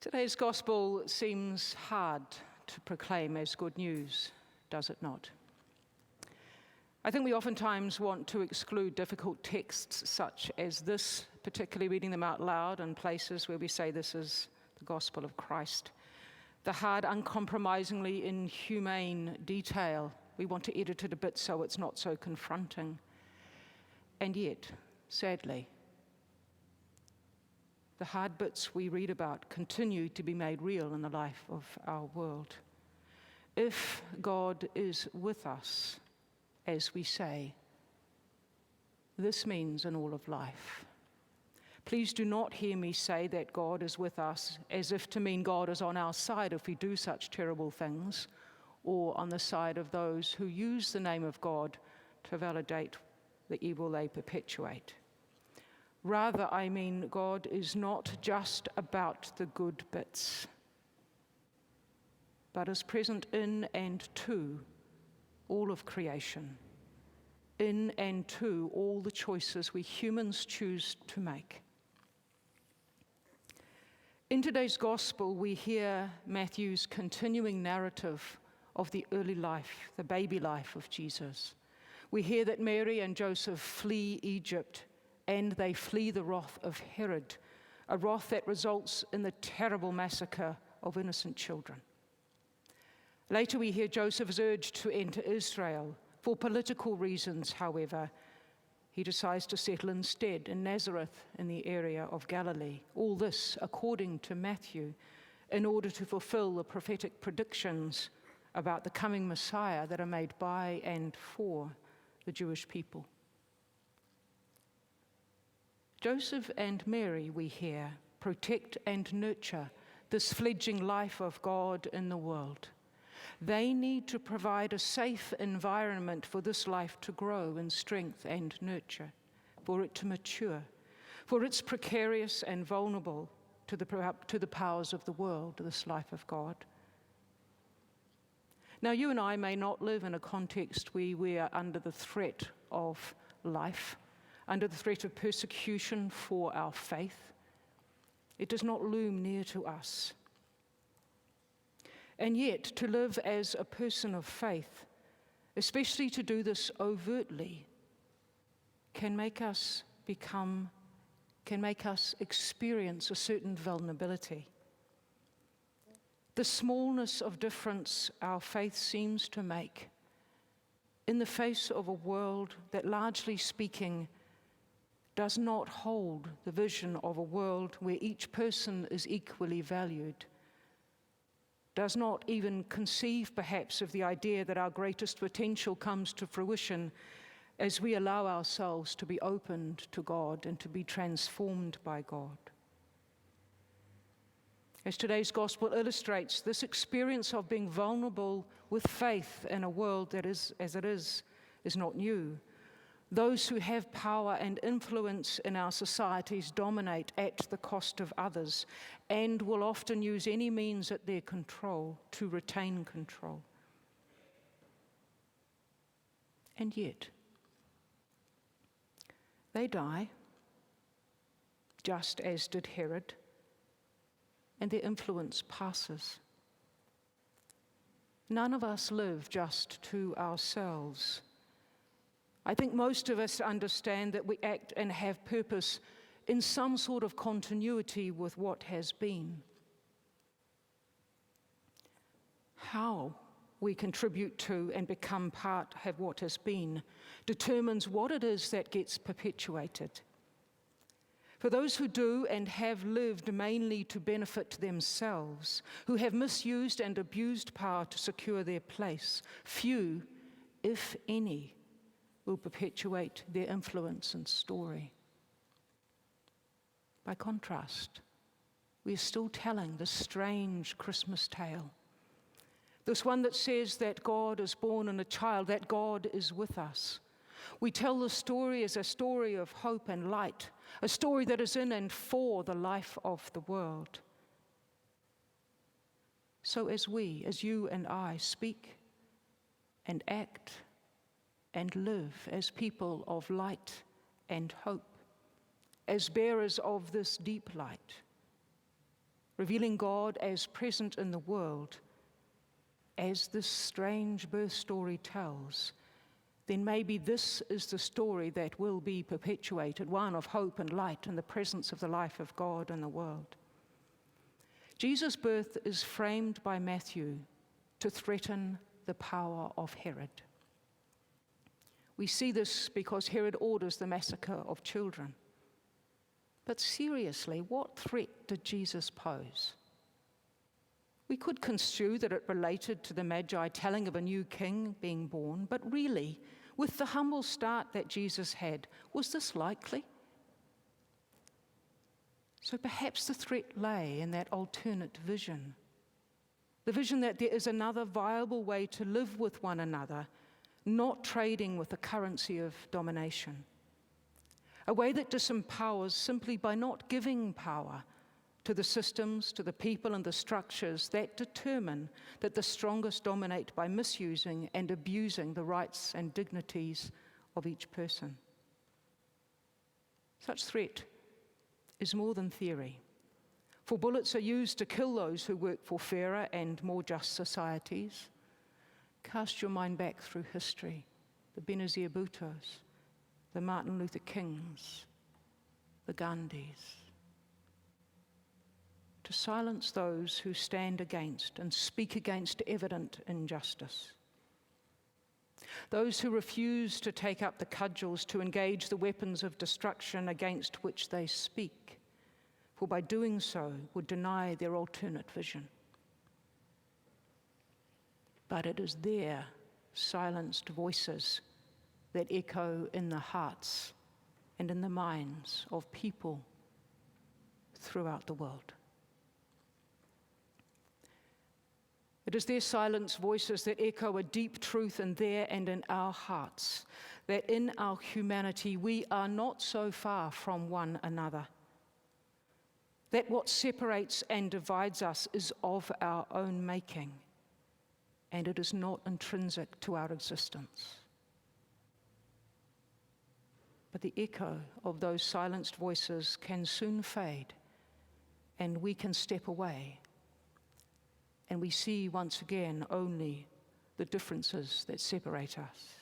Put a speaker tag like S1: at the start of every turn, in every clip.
S1: Today's gospel seems hard to proclaim as good news, does it not? I think we oftentimes want to exclude difficult texts such as this, particularly reading them out loud in places where we say this is the gospel of Christ. The hard, uncompromisingly inhumane detail, we want to edit it a bit so it's not so confronting. And yet, sadly, the hard bits we read about continue to be made real in the life of our world. If God is with us, as we say, this means in all of life. Please do not hear me say that God is with us as if to mean God is on our side if we do such terrible things, or on the side of those who use the name of God to validate the evil they perpetuate. Rather, I mean God is not just about the good bits, but is present in and to all of creation, in and to all the choices we humans choose to make. In today's gospel, we hear Matthew's continuing narrative of the early life, the baby life of Jesus. We hear that Mary and Joseph flee Egypt, and they flee the wrath of Herod, a wrath that results in the terrible massacre of innocent children. Later we hear Joseph is urged to enter Israel. For political reasons, however, he decides to settle instead in Nazareth in the area of Galilee. All this, according to Matthew, in order to fulfill the prophetic predictions about the coming Messiah that are made by and for the Jewish people. Joseph and Mary, we hear, protect and nurture this fledgling life of God in the world. They need to provide a safe environment for this life to grow in strength and nurture, for it to mature, for it's precarious and vulnerable to the powers of the world, this life of God. Now, you and I may not live in a context where we are under the threat of life, under the threat of persecution for our faith. It does not loom near to us. And yet, to live as a person of faith, especially to do this overtly, can make us experience a certain vulnerability. The smallness of difference our faith seems to make in the face of a world that, largely speaking, does not hold the vision of a world where each person is equally valued, does not even conceive perhaps of the idea that our greatest potential comes to fruition as we allow ourselves to be opened to God and to be transformed by God. As today's gospel illustrates, this experience of being vulnerable with faith in a world that is as it is not new. Those who have power and influence in our societies dominate at the cost of others and will often use any means at their control to retain control. And yet, they die, just as did Herod, and their influence passes. None of us live just to ourselves. I think most of us understand that we act and have purpose in some sort of continuity with what has been. How we contribute to and become part of what has been determines what it is that gets perpetuated. For those who do and have lived mainly to benefit themselves, who have misused and abused power to secure their place, few, if any, will perpetuate their influence and story. By contrast, we are still telling this strange Christmas tale. This one that says that God is born in a child, that God is with us. We tell the story as a story of hope and light, a story that is in and for the life of the world. So as you and I, speak and act and live as people of light and hope, as bearers of this deep light, revealing God as present in the world, as this strange birth story tells, then maybe this is the story that will be perpetuated, one of hope and light in the presence of the life of God in the world. Jesus' birth is framed by Matthew to threaten the power of Herod. We see this because Herod orders the massacre of children. But seriously, what threat did Jesus pose? We could construe that it related to the Magi telling of a new king being born, but really, with the humble start that Jesus had, was this likely? So perhaps the threat lay in that alternate vision. The vision that there is another viable way to live with one another, not trading with the currency of domination. A way that disempowers simply by not giving power to the systems, to the people and the structures that determine that the strongest dominate by misusing and abusing the rights and dignities of each person. Such threat is more than theory. For bullets are used to kill those who work for fairer and more just societies. Cast your mind back through history, the Benazir Bhuttos, the Martin Luther Kings, the Gandhis. To silence those who stand against and speak against evident injustice. Those who refuse to take up the cudgels to engage the weapons of destruction against which they speak, for by doing so would deny their alternate vision. But it is their silenced voices that echo in the hearts and in the minds of people throughout the world. It is their silenced voices that echo a deep truth in their and in our hearts, that in our humanity we are not so far from one another, that what separates and divides us is of our own making, and it is not intrinsic to our existence. But the echo of those silenced voices can soon fade, and we can step away, and we see once again only the differences that separate us.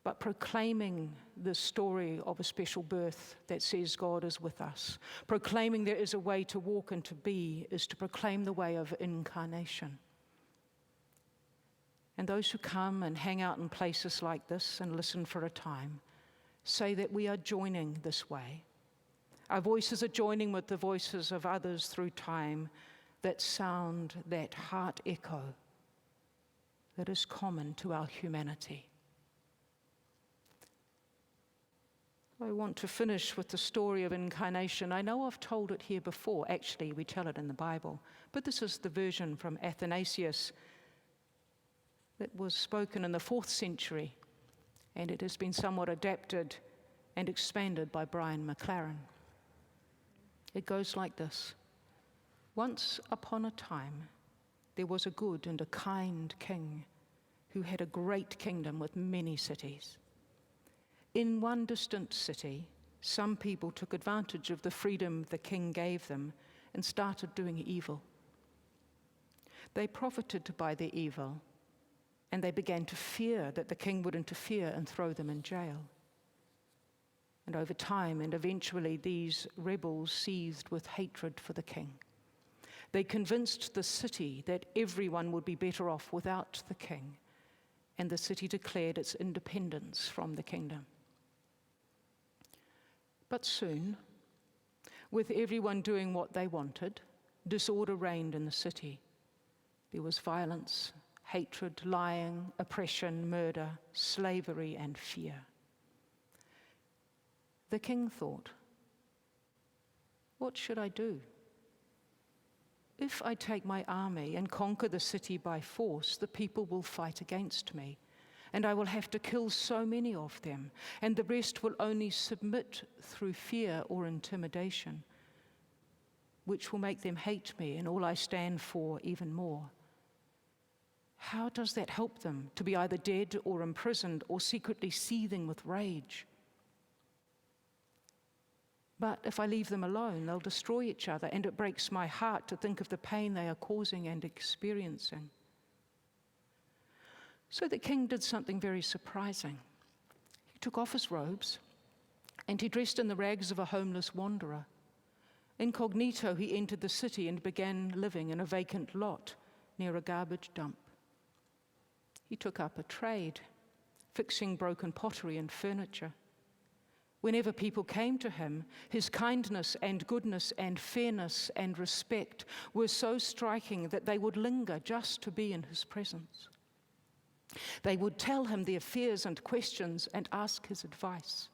S1: But proclaiming the story of a special birth that says God is with us, proclaiming there is a way to walk and to be, is to proclaim the way of incarnation. And those who come and hang out in places like this and listen for a time say that we are joining this way. Our voices are joining with the voices of others through time that sound that heart echo that is common to our humanity. I want to finish with the story of incarnation. I know I've told it here before. Actually, we tell it in the Bible. But this is the version from Athanasius that was spoken in the 4th century, and it has been somewhat adapted and expanded by Brian McLaren. It goes like this. Once upon a time, there was a good and a kind king who had a great kingdom with many cities. In one distant city, some people took advantage of the freedom the king gave them and started doing evil. They profited by their evil, and they began to fear that the king would interfere and throw them in jail. And over time, and eventually, these rebels seethed with hatred for the king. They convinced the city that everyone would be better off without the king, and the city declared its independence from the kingdom. But soon, with everyone doing what they wanted, disorder reigned in the city. There was violence, hatred, lying, oppression, murder, slavery, and fear. The king thought, what should I do? If I take my army and conquer the city by force, the people will fight against me, and I will have to kill so many of them, and the rest will only submit through fear or intimidation, which will make them hate me and all I stand for even more. How does that help them to be either dead or imprisoned or secretly seething with rage? But if I leave them alone, they'll destroy each other, and it breaks my heart to think of the pain they are causing and experiencing. So the king did something very surprising. He took off his robes, and he dressed in the rags of a homeless wanderer. Incognito, he entered the city and began living in a vacant lot near a garbage dump. He took up a trade, fixing broken pottery and furniture. Whenever people came to him, his kindness and goodness and fairness and respect were so striking that they would linger just to be in his presence. They would tell him their fears and questions and ask his advice.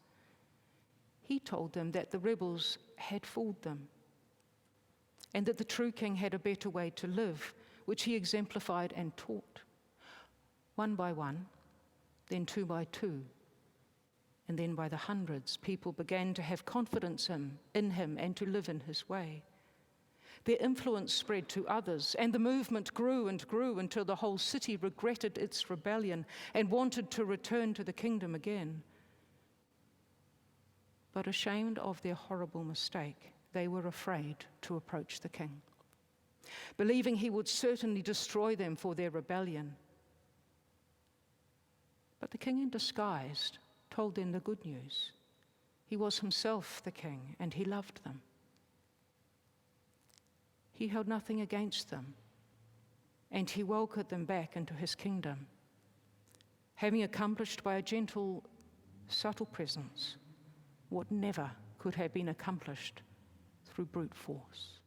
S1: He told them that the rebels had fooled them, and that the true king had a better way to live, which he exemplified and taught. One by one, then two by two, and then by the hundreds, people began to have confidence in him and to live in his way. Their influence spread to others, and the movement grew and grew until the whole city regretted its rebellion and wanted to return to the kingdom again. But ashamed of their horrible mistake, they were afraid to approach the king, believing he would certainly destroy them for their rebellion. But the king in disguise told them the good news. He was himself the king, and he loved them. He held nothing against them, and he welcomed them back into his kingdom, having accomplished by a gentle, subtle presence what never could have been accomplished through brute force.